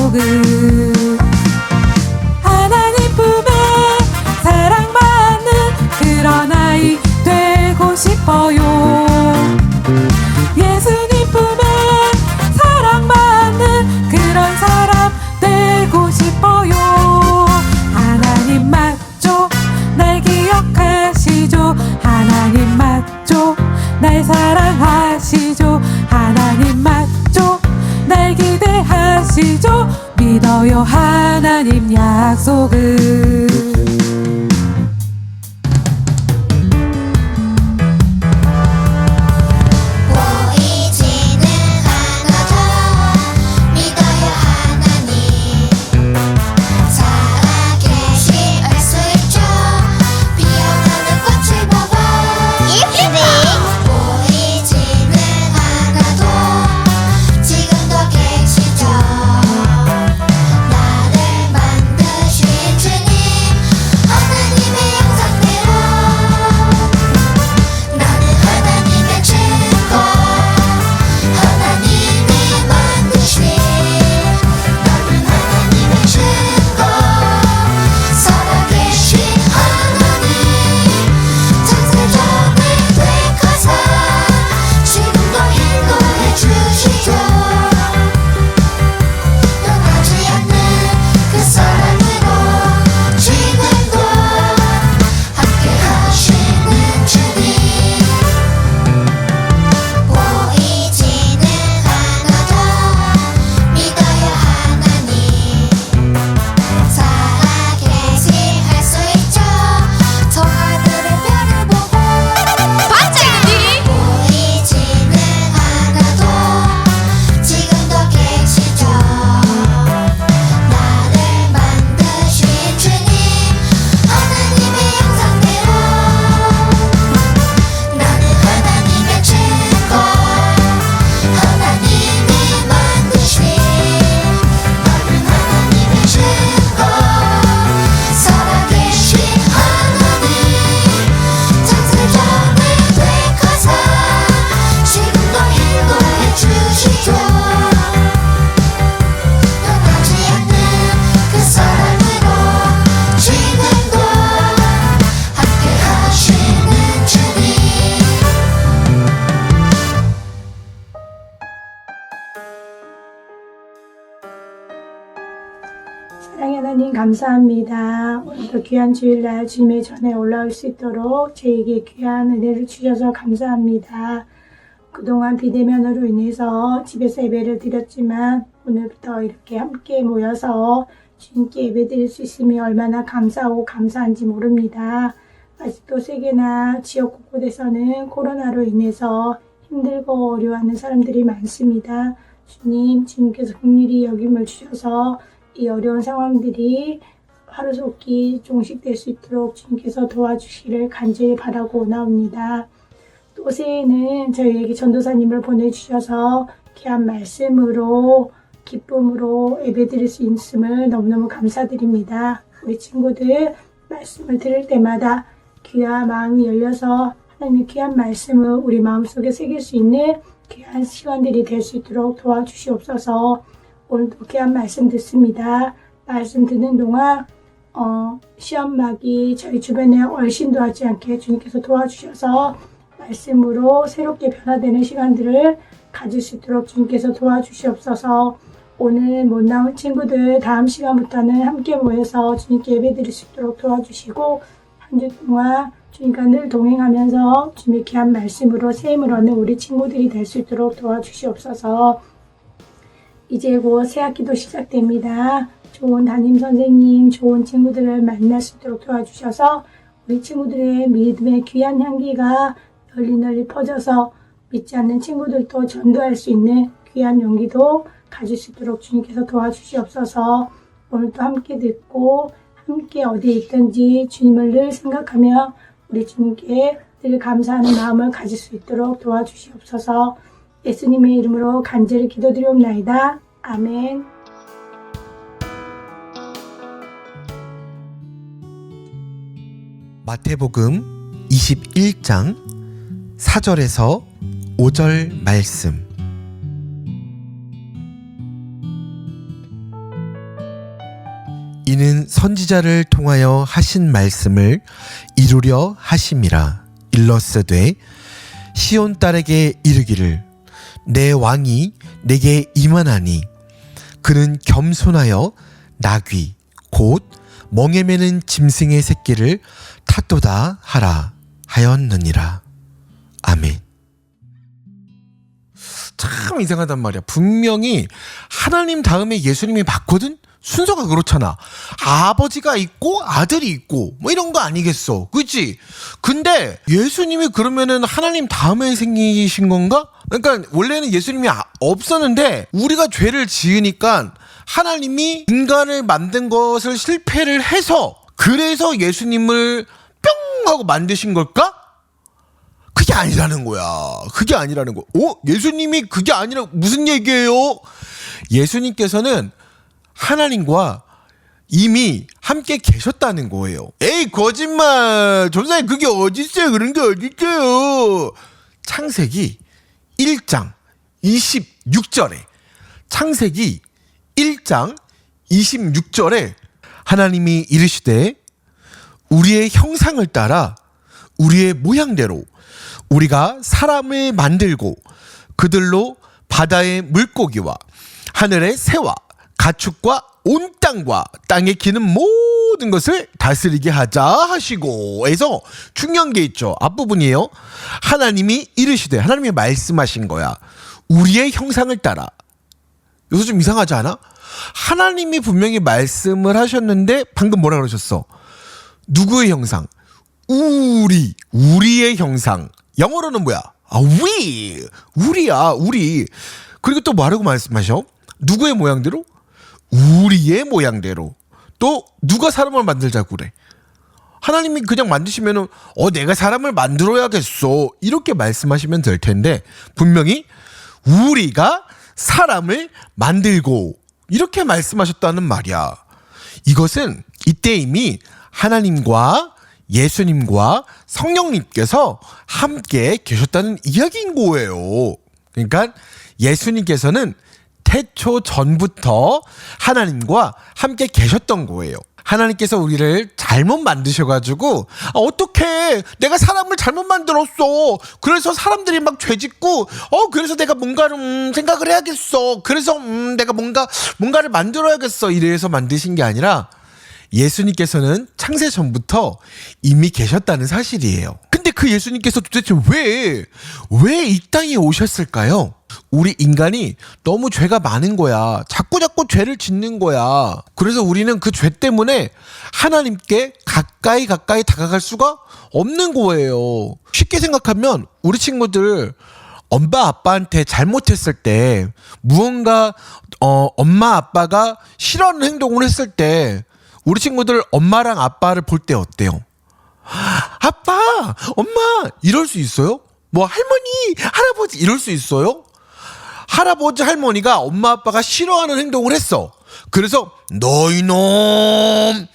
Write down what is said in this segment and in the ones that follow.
약속을 하나님 품에 사랑받는 그런 아이 되고 싶어요. 예수님 품에 사랑받는 그런 사람 되고 싶어요. 하나님 맞죠? 날 기억하시죠? 하나님 맞죠? 날 사랑하시죠? 하나님 맞죠? 날 기대하시죠? 믿어요 하나님 약속을. 사랑의 하나님 감사합니다. 오늘도 귀한 주일날 주님의 전에 올라올 수 있도록 저에게 귀한 은혜를 주셔서 감사합니다. 그동안 비대면으로 인해서 집에서 예배를 드렸지만 오늘부터 이렇게 함께 모여서 주님께 예배 드릴 수 있으면 얼마나 감사하고 감사한지 모릅니다. 아직도 세계나 지역 곳곳에서는 코로나로 인해서 힘들고 어려워하는 사람들이 많습니다. 주님께서 긍휼히 여김을 주셔서 이 어려운 상황들이 하루속히 종식될 수 있도록 주님께서 도와주시기를 간절히 바라고 나옵니다. 또 새해에는 저희에게 전도사님을 보내주셔서 귀한 말씀으로 기쁨으로 예배드릴 수 있음을 너무너무 감사드립니다. 우리 친구들 말씀을 들을 때마다 귀와 마음이 열려서 하나님의 귀한 말씀을 우리 마음속에 새길 수 있는 귀한 시간들이 될 수 있도록 도와주시옵소서. 오늘도 귀한 말씀 듣습니다. 말씀 듣는 동안 시험막이 저희 주변에 얼씬도 하지 않게 주님께서 도와주셔서 말씀으로 새롭게 변화되는 시간들을 가질 수 있도록 주님께서 도와주시옵소서. 오늘 못 나온 친구들 다음 시간부터는 함께 모여서 주님께 예배드릴 수 있도록 도와주시고 한 주 동안 주님과 늘 동행하면서 주님의 귀한 말씀으로 세임을 얻는 우리 친구들이 될 수 있도록 도와주시옵소서. 이제 곧 새학기도 시작됩니다. 좋은 담임선생님, 좋은 친구들을 만날 수 있도록 도와주셔서 우리 친구들의 믿음의 귀한 향기가 널리 퍼져서 믿지 않는 친구들도 전도할 수 있는 귀한 용기도 가질 수 있도록 주님께서 도와주시옵소서. 오늘도 함께 듣고 함께 어디에 있든지 주님을 늘 생각하며 우리 주님께 늘 감사하는 마음을 가질 수 있도록 도와주시옵소서. 예수님의 이름으로 간절히 기도드리옵나이다. 아멘. 마태복음 21장 4절에서 5절 말씀. 선지자를 통하여 하신 말씀을 이루려 하심이라. 일러스되 시온 딸에게 이르기를 내 왕이 내게 임하나니 그는 겸손하여 나귀 곧 멍에 매는 짐승의 새끼를 탔도다 하라 하였느니라. 아멘. 참 이상하단 말이야. 분명히 하나님 다음에 예수님이 맞거든? 순서가 그렇잖아. 아버지가 있고 아들이 있고 뭐 이런 거 아니겠어, 그치? 근데 예수님이 그러면은 하나님 다음에 생기신 건가? 그러니까 원래는 예수님이 없었는데 우리가 죄를 지으니까 하나님이 인간을 만든 것을 실패를 해서 그래서 예수님을 뿅 하고 만드신 걸까? 그게 아니라는 거야. 그게 아니라는 거. 예수님이 그게 아니라 무슨 얘기예요? 예수님께서는 하나님과 이미 함께 계셨다는 거예요. 에이, 거짓말. 전사님, 그게 어딨어요? 그런 게 어딨어요? 창세기 1장 26절에 창세기 1장 26절에 하나님이 이르시되 우리의 형상을 따라 우리의 모양대로 우리가 사람을 만들고 그들로 바다의 물고기와 하늘의 새와 가축과 온 땅과 땅에 기는 모든 것을 다스리게 하자 하시고 해서 중요한 게 있죠. 앞부분이에요. 하나님이 이르시되, 하나님이 말씀하신 거야. 우리의 형상을 따라. 여기서 좀 이상하지 않아? 하나님이 분명히 말씀을 하셨는데 방금 뭐라 그러셨어? 누구의 형상? 우리의 형상. 영어로는 뭐야? 우리야, 우리. 그리고 또 뭐라고 말씀하셔? 누구의 모양대로? 우리의 모양대로. 또 누가 사람을 만들자고 그래? 하나님이 그냥 만드시면은 내가 사람을 만들어야겠어 이렇게 말씀하시면 될 텐데 분명히 우리가 사람을 만들고 이렇게 말씀하셨다는 말이야. 이것은 이때 이미 하나님과 예수님과 성령님께서 함께 계셨다는 이야기인 거예요. 그러니까 예수님께서는 태초 전부터 하나님과 함께 계셨던 거예요. 하나님께서 우리를 잘못 만드셔가지고 어떡해, 내가 사람을 잘못 만들었어, 그래서 사람들이 막 죄짓고 그래서 내가 뭔가를 생각을 해야겠어, 그래서 내가 뭔가를 만들어야겠어 이래서 만드신 게 아니라 예수님께서는 창세 전부터 이미 계셨다는 사실이에요. 근데 그 예수님께서 도대체 왜 이 땅에 오셨을까요? 우리 인간이 너무 죄가 많은 거야. 자꾸 죄를 짓는 거야. 그래서 우리는 그 죄 때문에 하나님께 가까이 다가갈 수가 없는 거예요. 쉽게 생각하면 우리 친구들 엄마 아빠한테 잘못했을 때 무언가 엄마 아빠가 싫어하는 행동을 했을 때 우리 친구들 엄마랑 아빠를 볼 때 어때요? 아빠, 엄마 이럴 수 있어요? 뭐 할머니, 할아버지 이럴 수 있어요? 할아버지, 할머니가 엄마 아빠가 싫어하는 행동을 했어. 그래서 너희 놈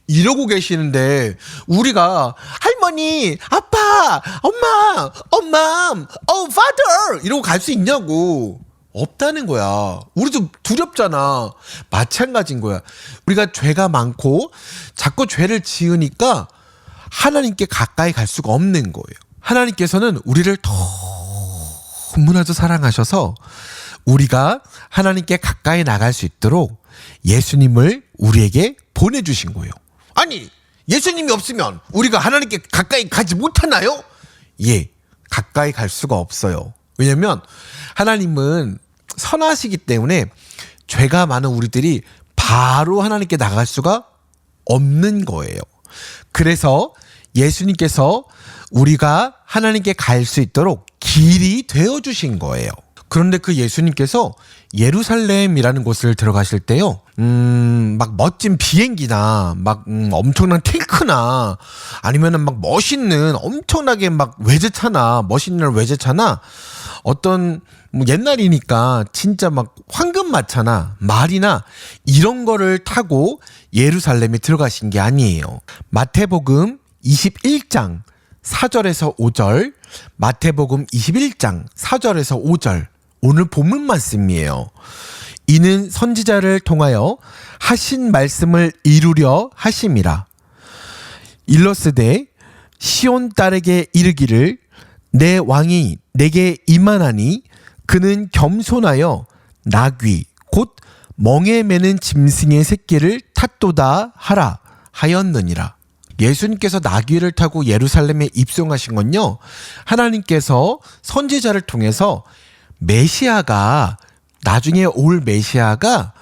이러고 계시는데 우리가 할머니, 아빠, 엄마, father 이러고 갈 수 있냐고. 없다는 거야. 우리도 두렵잖아. 마찬가지인 거야. 우리가 죄가 많고 자꾸 죄를 지으니까 하나님께 가까이 갈 수가 없는 거예요. 하나님께서는 우리를 너무나도 사랑하셔서 우리가 하나님께 가까이 나갈 수 있도록 예수님을 우리에게 보내주신 거예요. 아니, 예수님이 없으면 우리가 하나님께 가까이 가지 못하나요? 예, 가까이 갈 수가 없어요. 왜냐면 하나님은 선하시기 때문에 죄가 많은 우리들이 바로 하나님께 나갈 수가 없는 거예요. 그래서 예수님께서 우리가 하나님께 갈 수 있도록 길이 되어주신 거예요. 그런데 그 예수님께서 예루살렘이라는 곳을 들어가실 때요, 막 멋진 비행기나 막 엄청난 탱크나 아니면은 막 멋있는 엄청나게 막 외제차나 멋있는 외제차나 어떤 뭐 옛날이니까 진짜 막 황금마차나 말이나 이런 거를 타고 예루살렘에 들어가신 게 아니에요. 마태복음 21장 4절에서 5절, 마태복음 21장 4절에서 5절, 오늘 본문 말씀이에요. 이는 선지자를 통하여 하신 말씀을 이루려 하심이라. 일러스되 시온 딸에게 이르기를 내 왕이 내게 임하나니 그는 겸손하여 나귀 곧 멍에 매는 짐승의 새끼를 탔도다 하라 하였느니라. 예수님께서 나귀를 타고 예루살렘에 입성하신 건요, 하나님께서 선지자를 통해서 메시아가, 나중에 올 메시아가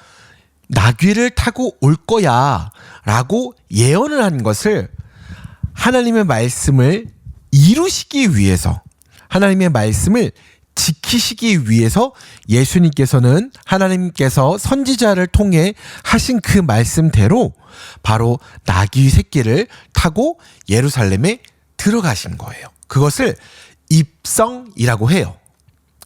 나귀를 타고 올 거야 라고 예언을 한 것을 하나님의 말씀을 이루시기 위해서, 하나님의 말씀을 지키시기 위해서 예수님께서는 하나님께서 선지자를 통해 하신 그 말씀대로 바로 나귀 새끼를 타고 예루살렘에 들어가신 거예요. 그것을 입성이라고 해요.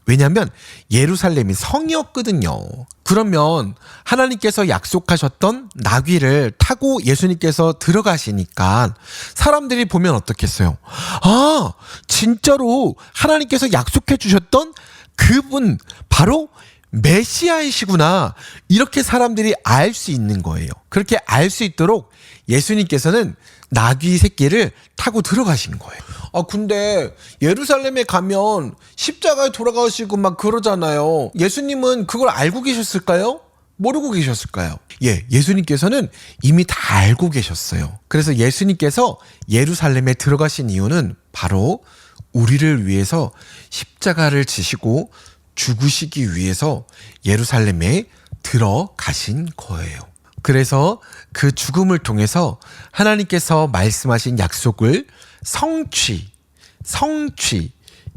왜냐하면 예루살렘이 성이었거든요. 그러면 하나님께서 약속하셨던 나귀를 타고 예수님께서 들어가시니까 사람들이 보면 어떻겠어요? 아, 진짜로 하나님께서 약속해 주셨던 그분 바로 메시아이시구나. 이렇게 사람들이 알 수 있는 거예요. 그렇게 알 수 있도록 예수님께서는 나귀 새끼를 타고 들어가신 거예요. 아, 근데 예루살렘에 가면 십자가에 돌아가시고 막 그러잖아요. 예수님은 그걸 알고 계셨을까요? 모르고 계셨을까요? 예, 예수님께서는 이미 다 알고 계셨어요. 그래서 예수님께서 예루살렘에 들어가신 이유는 바로 우리를 위해서 십자가를 지시고 죽으시기 위해서 예루살렘에 들어가신 거예요. 그래서 그 죽음을 통해서 하나님께서 말씀하신 약속을 성취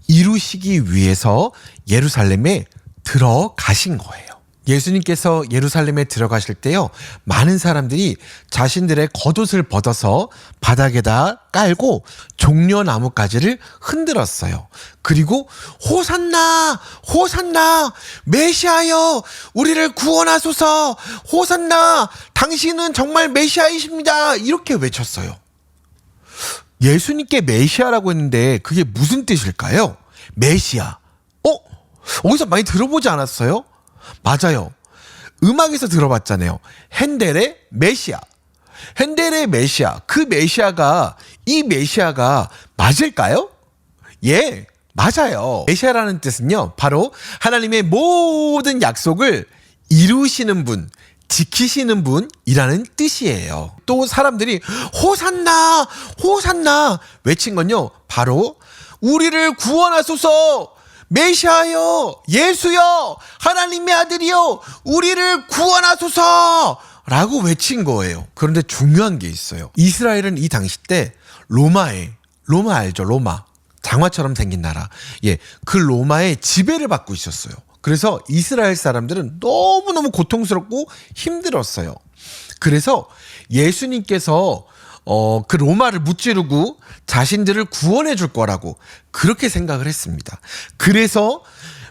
이루시기 위해서 예루살렘에 들어가신 거예요. 예수님께서 예루살렘에 들어가실 때요, 많은 사람들이 자신들의 겉옷을 벗어서 바닥에다 깔고 종려나무가지를 흔들었어요. 그리고 호산나 호산나 메시아여 우리를 구원하소서, 호산나 당신은 정말 메시아이십니다, 이렇게 외쳤어요. 예수님께 메시아라고 했는데 그게 무슨 뜻일까요? 메시아. 어디서 많이 들어보지 않았어요? 맞아요. 음악에서 들어봤잖아요. 핸델의 메시아. 핸델의 메시아. 그 메시아가, 이 메시아가 맞을까요? 예, 맞아요. 메시아라는 뜻은요, 바로 하나님의 모든 약속을 이루시는 분, 지키시는 분이라는 뜻이에요. 또 사람들이 호산나 호산나 외친 건요, 바로 우리를 구원하소서, 메시아여, 예수여, 하나님의 아들이여, 우리를 구원하소서 라고 외친 거예요. 그런데 중요한 게 있어요. 이스라엘은 이 당시 때 로마 알죠? 로마, 장화처럼 생긴 나라. 예, 그 로마의 지배를 받고 있었어요. 그래서 이스라엘 사람들은 너무너무 고통스럽고 힘들었어요. 그래서 예수님께서 그 로마를 무찌르고 자신들을 구원해 줄 거라고 그렇게 생각을 했습니다. 그래서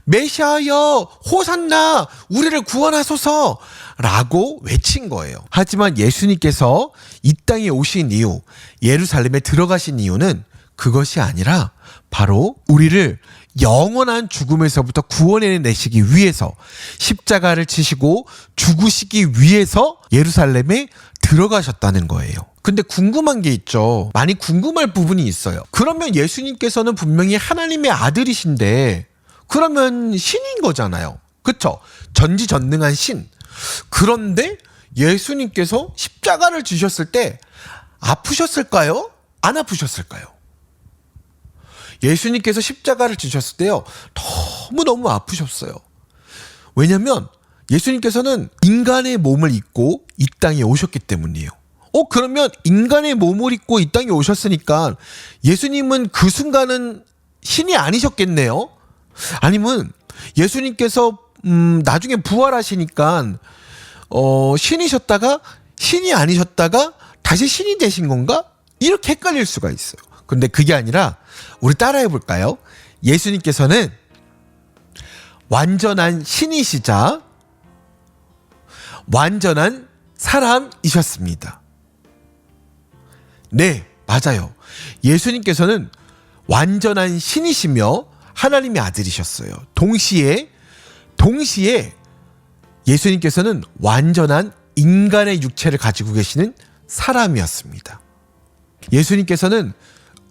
메시아여 호산나 우리를 구원하소서 라고 외친 거예요. 하지만 예수님께서 이 땅에 오신 이유, 예루살렘에 들어가신 이유는 그것이 아니라 바로 우리를 영원한 죽음에서부터 구원해내시기 위해서, 십자가를 치시고 죽으시기 위해서 예루살렘에 들어가셨다는 거예요. 근데 궁금한 게 있죠. 많이 궁금할 부분이 있어요. 그러면 예수님께서는 분명히 하나님의 아들이신데 그러면 신인 거잖아요. 그쵸? 전지전능한 신. 그런데 예수님께서 십자가를 지셨을 때 아프셨을까요? 안 아프셨을까요? 예수님께서 십자가를 지셨을 때요, 너무너무 아프셨어요. 왜냐면 예수님께서는 인간의 몸을 입고 이 땅에 오셨기 때문이에요. 그러면 인간의 몸을 입고 이 땅에 오셨으니까 예수님은 그 순간은 신이 아니셨겠네요? 아니면 예수님께서 나중에 부활하시니까 신이셨다가 신이 아니셨다가 다시 신이 되신 건가? 이렇게 헷갈릴 수가 있어요. 근데 그게 아니라 우리 따라해 볼까요? 예수님께서는 완전한 신이시자 완전한 사람이셨습니다. 네, 맞아요. 예수님께서는 완전한 신이시며 하나님의 아들이셨어요. 동시에 예수님께서는 완전한 인간의 육체를 가지고 계시는 사람이었습니다. 예수님께서는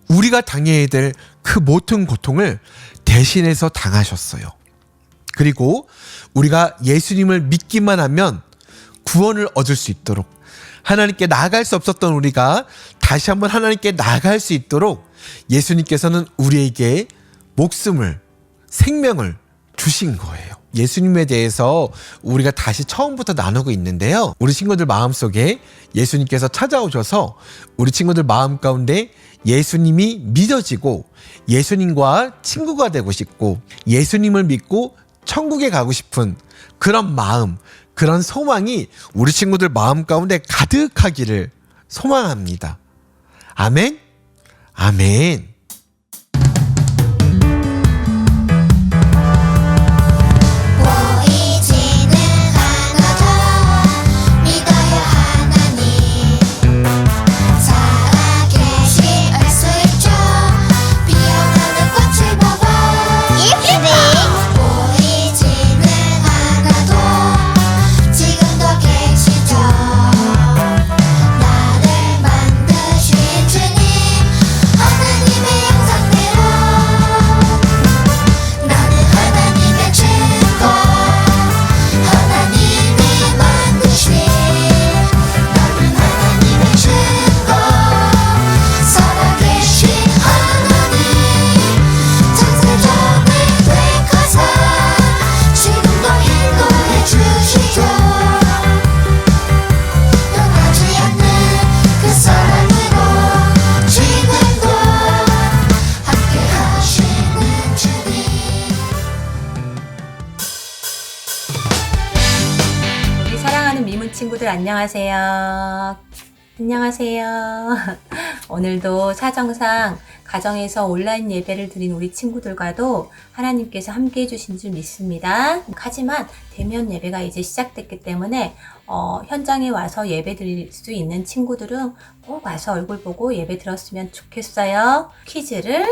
우리가 당해야 될 그 모든 고통을 대신해서 당하셨어요. 그리고 우리가 예수님을 믿기만 하면 구원을 얻을 수 있도록, 하나님께 나아갈 수 없었던 우리가 다시 한번 하나님께 나아갈 수 있도록 예수님께서는 우리에게 목숨을, 생명을 주신 거예요. 예수님에 대해서 우리가 다시 처음부터 나누고 있는데요. 우리 친구들 마음속에 예수님께서 찾아오셔서 우리 친구들 마음 가운데 예수님이 믿어지고 예수님과 친구가 되고 싶고 예수님을 믿고 천국에 가고 싶은 그런 마음, 그런 소망이 우리 친구들 마음 가운데 가득하기를 소망합니다. 아멘? 아멘. 보이지는 않아도 믿어요 하나님 살아계신 알 수 있죠 피어나는 꽃을 보고 보이지는 않아도 지금도 계시죠 나를 만드신 주님 하나님의 형상대로 나는 하나님의 증거 하나님이 만드신 나는 하나님의 증거 살아계신 하나님 창세전에 되어서 지금도 인도해 주시죠 변하지 않는 그 사랑으로 지금도 함께 하시는 주님 우리 사랑하는 미문 친구들 안녕하세요. 안녕하세요. 오늘도 사정상 가정에서 온라인 예배를 드린 우리 친구들과도 하나님께서 함께 해주신 줄 믿습니다. 하지만 대면 예배가 이제 시작됐기 때문에 현장에 와서 예배 드릴 수 있는 친구들은 꼭 와서 얼굴 보고 예배 들었으면 좋겠어요. 퀴즈를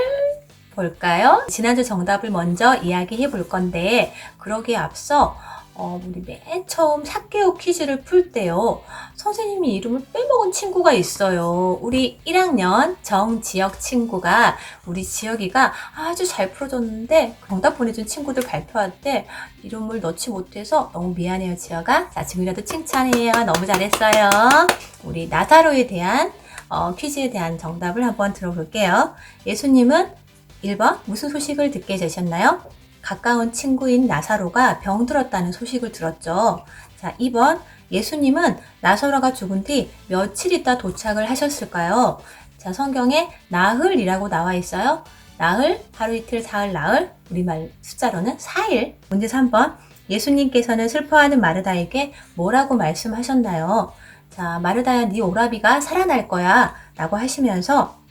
볼까요? 지난주 정답을 먼저 이야기해 볼 건데 그러기에 앞서 우리 맨 처음 사케오 퀴즈를 풀 때요. 선생님이 이름을 빼먹은 친구가 있어요. 우리 1학년 정지혁 친구가 우리 지혁이가 아주 잘 풀어줬는데 정답 보내준 친구들 발표할 때 이름을 넣지 못해서 너무 미안해요, 지혁아. 자, 지금이라도 칭찬해요. 너무 잘했어요. 우리 나사로에 대한 퀴즈에 대한 정답을 한번 들어볼게요. 예수님은 1번 무슨 소식을 듣게 되셨나요? 가까운 친구인 나사로가 병들었다는 소식을 들었죠. 자, 2번 예수님은 나사로가 죽은 뒤 며칠 있다 도착을 하셨을까요? 자, 성경에 나흘이라고 나와 있어요. 나흘, 하루 이틀, 사흘, 나흘, 우리말 숫자로는 4일. 문제 3번 예수님께서는 슬퍼하는 마르다에게 뭐라고 말씀하셨나요? 자, 마르다야 네 오라비가 살아날 거야 라고 하시면서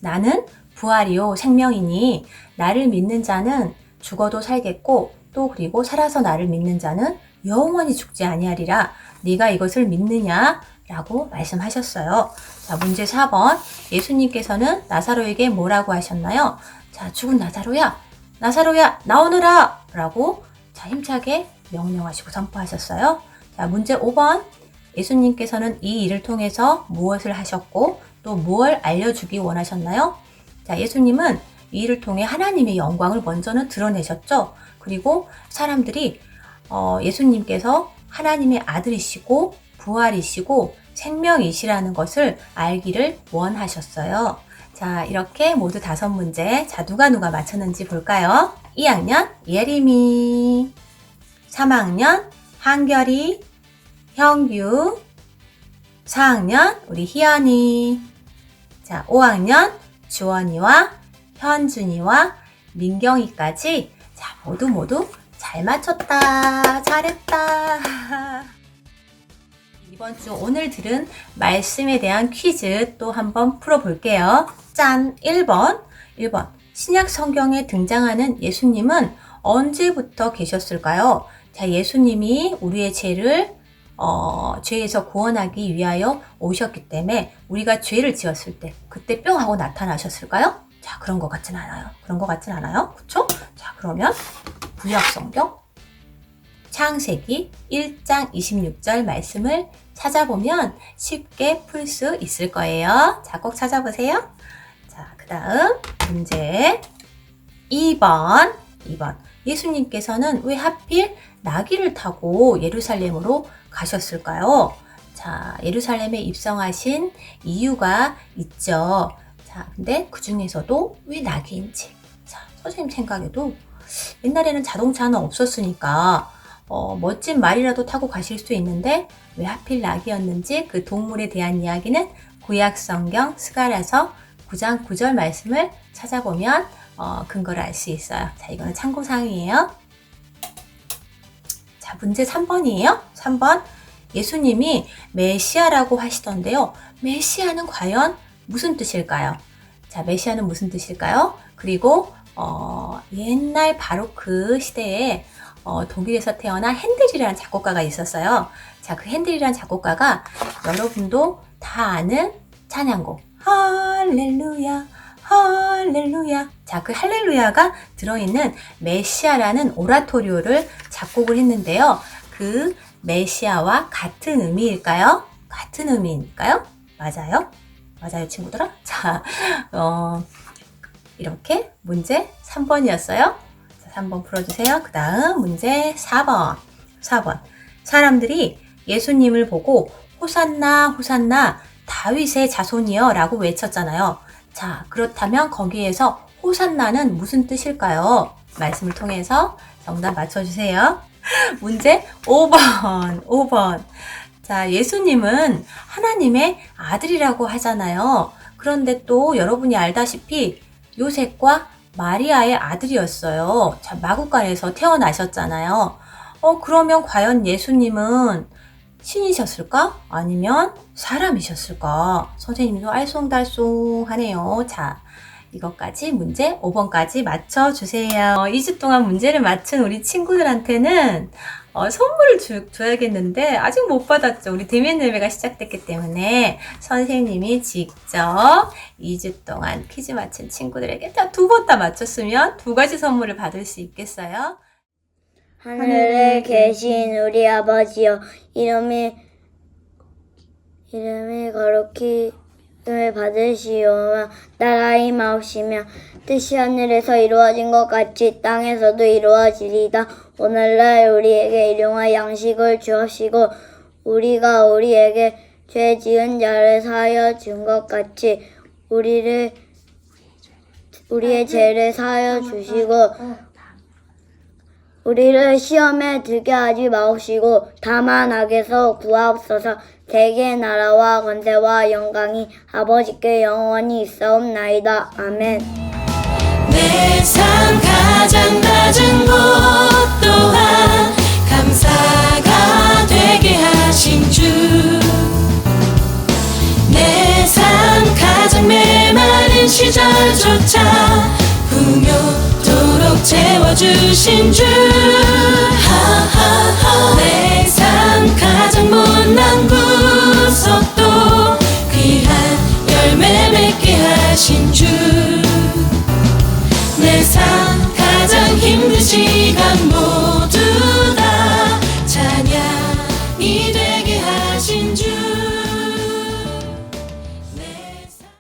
나는 부활이요 생명이니 나를 믿는 자는 죽어도 살겠고 또 그리고 살아서 나를 믿는 자는 영원히 죽지 아니하리라. 네가 이것을 믿느냐? 라고 말씀하셨어요. 자, 문제 4번 예수님께서는 나사로에게 뭐라고 하셨나요? 자, 죽은 나사로야 나오너라 라고 자, 힘차게 명령하시고 선포하셨어요. 자, 문제 5번 예수님께서는 이 일을 통해서 무엇을 하셨고 또 무엇을 알려주기 원하셨나요? 자, 예수님은 이 일을 통해 하나님의 영광을 먼저는 드러내셨죠. 그리고 사람들이 예수님께서 하나님의 아들이시고 부활이시고 생명이시라는 것을 알기를 원하셨어요. 자, 이렇게 모두 5문제. 자, 누가 맞췄는지 볼까요? 2학년 예림이, 3학년 한결이, 형규, 4학년 우리 희연이, 자, 5학년 주원이와 현준이와 민경이까지 자, 모두 잘 맞췄다. 잘했다. 이번 주 오늘 들은 말씀에 대한 퀴즈 또 한번 풀어볼게요. 짠! 1번 신약 성경에 등장하는 예수님은 언제부터 계셨을까요? 자, 예수님이 우리의 죄를 죄에서 구원하기 위하여 오셨기 때문에 우리가 죄를 지었을 때 그때 뿅 하고 나타나셨을까요? 자, 그런 것 같진 않아요. 그쵸? 자, 그러면 구약 성경 창세기 1장 26절 말씀을 찾아보면 쉽게 풀 수 있을 거예요. 자, 꼭 찾아보세요. 자, 그 다음 문제 2번. 예수님께서는 왜 하필 나귀를 타고 예루살렘으로 가셨을까요? 자, 예루살렘에 입성하신 이유가 있죠. 자, 근데 그 중에서도 왜 나귀인지. 자, 선생님 생각에도 옛날에는 자동차는 없었으니까 멋진 말이라도 타고 가실 수 있는데 왜 하필 나귀였는지 그 동물에 대한 이야기는 구약성경 스가랴서 9장 9절 말씀을 찾아보면 근거를 알 수 있어요. 자, 이거는 참고사항이에요. 자, 문제 3번이에요. 3번. 예수님이 메시아라고 하시던데요. 메시아는 과연 무슨 뜻일까요? 자, 메시아는 무슨 뜻일까요? 그리고 옛날 바로크 시대에 독일에서 태어난 핸델이라는 작곡가가 있었어요. 자, 그 핸델이라는 작곡가가 여러분도 다 아는 찬양곡 할렐루야 할렐루야. 자, 그 할렐루야가 들어있는 메시아라는 오라토리오를 작곡을 했는데요. 그 메시아와 같은 의미일까요? 같은 의미일까요? 맞아요? 맞아요, 친구들아? 자, 이렇게 문제 3번이었어요. 자, 3번 풀어주세요. 그 다음 문제 4번. 사람들이 예수님을 보고 호산나 호산나 다윗의 자손이여 라고 외쳤잖아요. 자, 그렇다면 거기에서 호산나는 무슨 뜻일까요? 말씀을 통해서 정답 맞춰주세요. 문제 5번. 자, 예수님은 하나님의 아들이라고 하잖아요. 그런데 또 여러분이 알다시피 요셉과 마리아의 아들이었어요. 자, 마구간에서 태어나셨잖아요. 그러면 과연 예수님은 신이셨을까? 아니면 사람이셨을까? 선생님도 알쏭달쏭하네요. 자, 이것까지 문제 5번까지 맞춰주세요. 2주 동안 문제를 맞춘 우리 친구들한테는 선물을 줘야겠는데 아직 못 받았죠. 우리 대면 예배가 시작됐기 때문에 선생님이 직접 2주 동안 퀴즈 맞힌 친구들에게 딱 2번 다 맞췄으면 2가지 선물을 받을 수 있겠어요. 하늘에 계신 우리 아버지여, 이름이 거룩히 받으시오며 나라의 마옵시며 뜻이 하늘에서 이루어진 것 같이 땅에서도 이루어지리다. 오늘날 우리에게 일용할 양식을 주옵시고 우리가 우리에게 죄 지은 자를 사하여 준 것 같이 우리의 죄를 사하여 주시고 우리를 시험에 들게 하지 마옵시고 다만 악에서 구하옵소서. 대개 나라와 권세와 영광이 아버지께 영원히 있사옵나이다. 아멘. 내 삶 가장 낮은 곳 또한 감사가 되게 하신 주 내 삶 가장 메마른 시절조차 풍요토록 채워주신 주